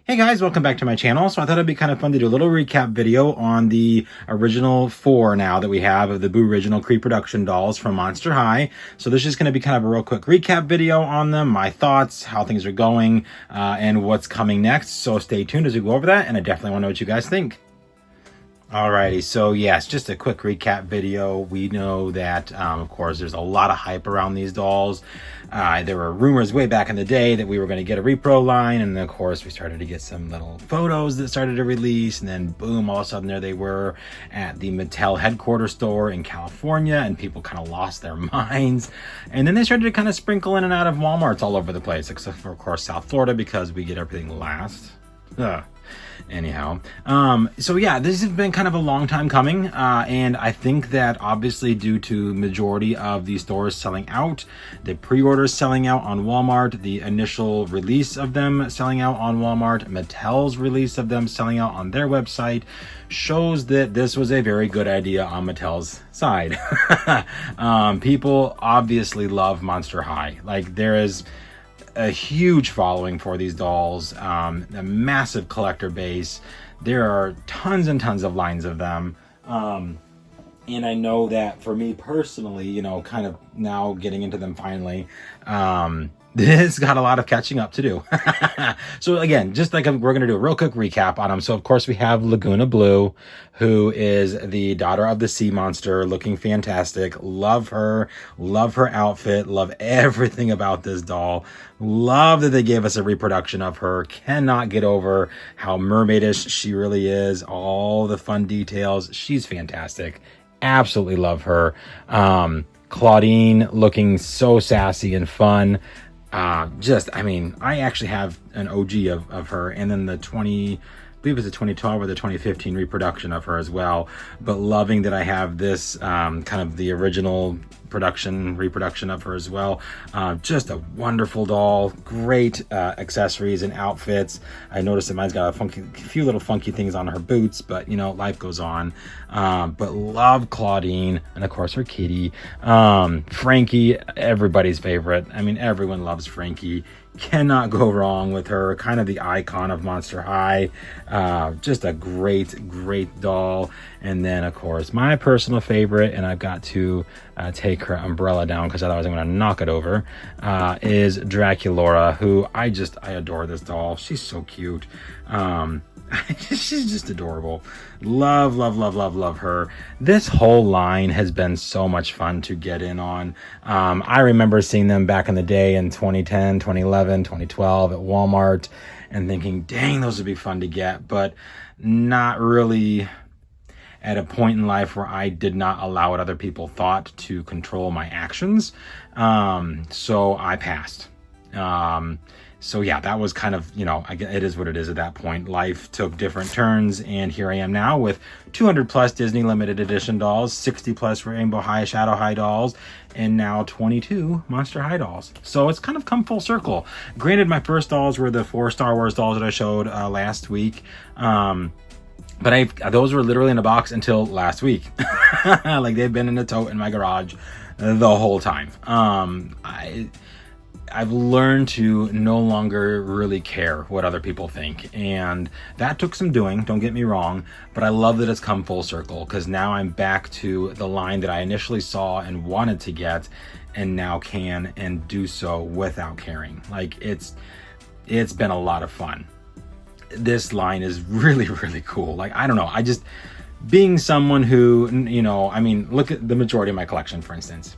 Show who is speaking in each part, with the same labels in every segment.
Speaker 1: Hey guys, welcome back to my channel. So I thought it'd be kind of fun to do a little recap video on the original 4 now that we have of the Boo-riginal Creeproduction dolls from Monster High. So this is just going to be kind of a real quick recap video on them, my thoughts, how things are going, and what's coming next. So stay tuned as we go over that, and I definitely want to know what you guys think. Alrighty, so yes, just a quick recap video. We know that, of course, there's a lot of hype around these dolls. There were rumors way back in the day that we were going to get a repro line, and then, of course, we started to get some little photos that started to release, and then boom, all of a sudden there they were at the Mattel headquarters store in California, and people kind of lost their minds. And then they started to kind of sprinkle in and out of Walmarts all over the place, except for, of course, South Florida, because we get everything last. Anyhow, so yeah, this has been kind of a long time coming, and I think that obviously due to majority of these stores selling out, the pre-orders selling out on Walmart, the initial release of them selling out on Walmart, Mattel's release of them selling out on their website, shows that this was a very good idea on Mattel's side. People obviously love Monster High. Like, there is a huge following for these dolls, a massive collector base. There are tons and tons of lines of them, and I know that for me personally, you know, kind of now getting into them finally, this got a lot of catching up to do. So again, just like we're going to do a real quick recap on them. So of course we have Laguna Blue, who is the daughter of the sea monster, looking fantastic. Love her outfit, love everything about this doll. Love that they gave us a reproduction of her. Cannot get over how mermaidish she really is. All the fun details. She's fantastic. Absolutely love her. Claudine looking so sassy and fun. I mean, I actually have an OG of her, and then the I believe it's the 2012 or the 2015 reproduction of her as well. But loving that I have this kind of the original reproduction of her as well. Just a wonderful doll. Great accessories and outfits. I noticed that mine's got a few little funky things on her boots, but you know, life goes on. But love Claudine, and of course her kitty. Frankie, everybody's favorite. I mean, everyone loves Frankie. Cannot go wrong with her. Kind of the icon of Monster High. Just a great doll. And then, of course, my personal favorite, and I've got to take her umbrella down because otherwise I'm going to knock it over, is Draculaura, who I adore this doll. She's so cute. She's just adorable. Love her. This whole line has been so much fun to get in on. I remember seeing them back in the day in 2010, 2011, 2012 at Walmart and thinking, dang, those would be fun to get, but not really at a point in life where I did not allow what other people thought to control my actions. So I passed. So yeah, that was kind of, you know, it is what it is at that point. Life took different turns, and here I am now with 200 plus Disney limited edition dolls, 60 plus Rainbow High, Shadow High dolls, and now 22 Monster High dolls. So it's kind of come full circle. Granted, my first dolls were the 4 Star Wars dolls that I showed last week. But those were literally in a box until last week. Like, they've been in a tote in my garage the whole time. I've learned to no longer really care what other people think, and that took some doing, don't get me wrong, but I love that it's come full circle, because now I'm back to the line that I initially saw and wanted to get, and now can and do so without caring. Like, it's been a lot of fun. This line is really cool. Like, I don't know, being someone who, you know, I mean, look at the majority of my collection, for instance.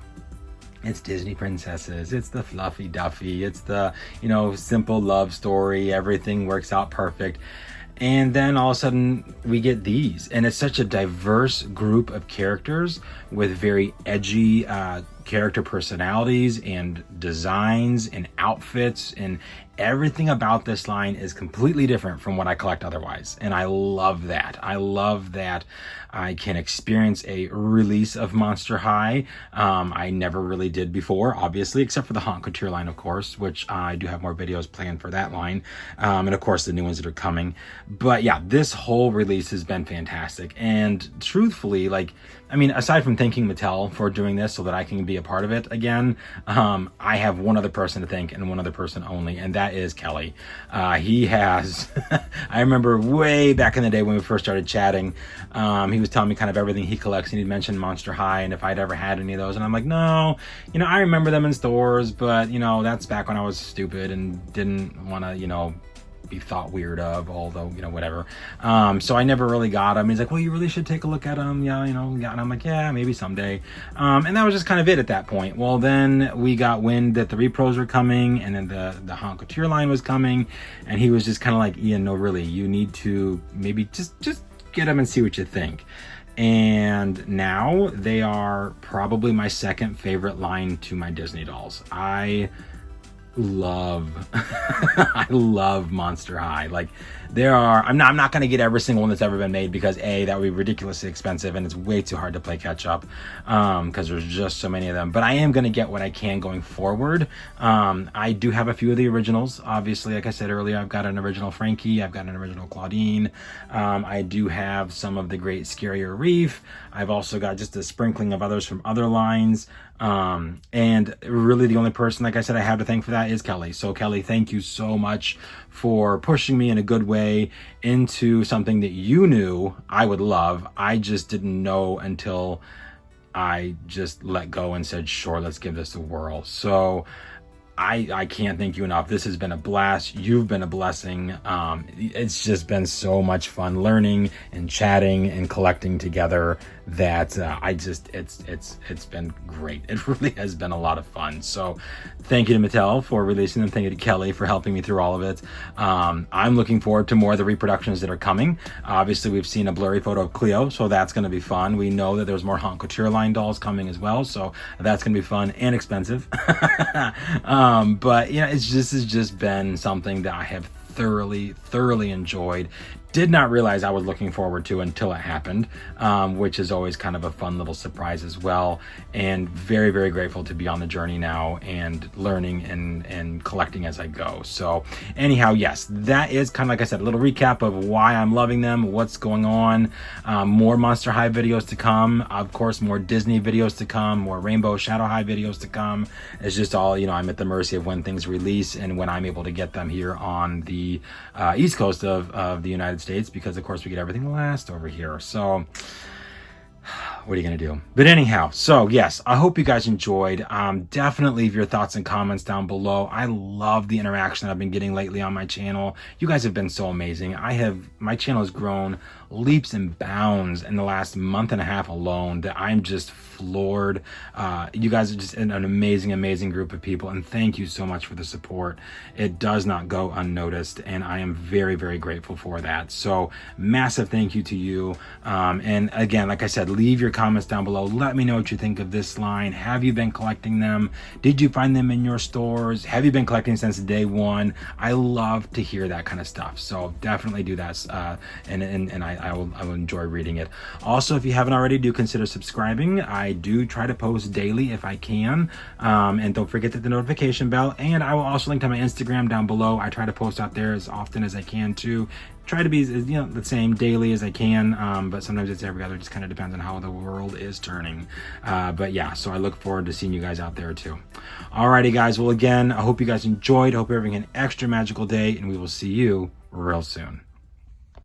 Speaker 1: It's Disney princesses, it's the fluffy duffy, it's the, you know, simple love story, everything works out perfect. And then all of a sudden we get these, and it's such a diverse group of characters with very edgy character personalities and designs and outfits, and everything about this line is completely different from what I collect otherwise. And I love that. I love that I can experience a release of Monster High. I never really did before, obviously, except for the Haute Couture line, of course, which I do have more videos planned for that line. And of course, the new ones that are coming. But yeah, this whole release has been fantastic. And truthfully, like, I mean, aside from thanking Mattel for doing this so that I can be a part of it again, I have one other person to thank, and one other person only, and that is Kelly. He has, I remember way back in the day when we first started chatting, he was telling me kind of everything he collects, and he'd mentioned Monster High and if I'd ever had any of those, and I'm like, no, I remember them in stores, but that's back when I was stupid and didn't want to, be thought weird of, although, whatever. So I never really got them. He's like, well, you really should take a look at them. Yeah, and I'm like, yeah, maybe someday. And that was just kind of it at that point. Well, then we got wind that the repros were coming, and then the Haute Couture line was coming, and he was just kind of like, Ian, no, really, you need to maybe just get them and see what you think. And now they are probably my second favorite line to my Disney dolls. I love Monster High. Like, I'm not going to get every single one that's ever been made, because that would be ridiculously expensive, and it's way too hard to play catch up, because there's just so many of them. But I am going to get what I can going forward. I do have a few of the originals. Obviously, like I said earlier, I've got an original Frankie, I've got an original Claudine. I do have some of the Great Scarier Reef. I've also got just a sprinkling of others from other lines. And really the only person, like I said, I have to thank for that is Kelly. So Kelly, thank you so much for pushing me in a good way into something that you knew I would love. I just didn't know until I just let go and said, sure, let's give this a whirl. So I can't thank you enough. This has been a blast. You've been a blessing. It's just been so much fun learning and chatting and collecting together that it's been great. It really has been a lot of fun. So thank you to Mattel for releasing them. Thank you to Kelly for helping me through all of it. I'm looking forward to more of the reproductions that are coming. Obviously, we've seen a blurry photo of Cleo, so that's going to be fun. We know that there's more Haute Couture line dolls coming as well, so that's going to be fun and expensive. But this has just been something that I have thoroughly enjoyed. Did not realize I was looking forward to until it happened, which is always kind of a fun little surprise as well. And very grateful to be on the journey now and learning and collecting as I go. So anyhow, yes, that is kind of, like I said, a little recap of why I'm loving them, what's going on. More Monster High videos to come, of course, more Disney videos to come, more Rainbow Shadow High videos to come. It's just all, I'm at the mercy of when things release and when I'm able to get them here on the East Coast of the United States, because of course we get everything last over here. So what are you going to do? But anyhow, so yes, I hope you guys enjoyed. Definitely leave your thoughts and comments down below. I love the interaction I've been getting lately on my channel. You guys have been so amazing. My channel has grown leaps and bounds in the last month and a half alone, that I'm just floored. You guys are just an amazing group of people, and thank you so much for the support. It does not go unnoticed, and I am very grateful for that. So massive thank you to you. And again, like I said, leave your comments down below. Let me know what you think of this line. Have you been collecting them? Did you find them in your stores? Have you been collecting since day one? I love to hear that kind of stuff, so definitely do that, and I will enjoy reading it. Also, if you haven't already, do consider subscribing. I do try to post daily if I can, and don't forget the notification bell. And I will also link to my Instagram down below. I try to post out there as often as I can too. Try to be the same daily as I can, but sometimes it's every other. Just kind of depends on how the world is turning. But yeah, so I look forward to seeing you guys out there too. Alrighty guys, well again, I hope you guys enjoyed. I hope you're having an extra magical day, and we will see you real soon.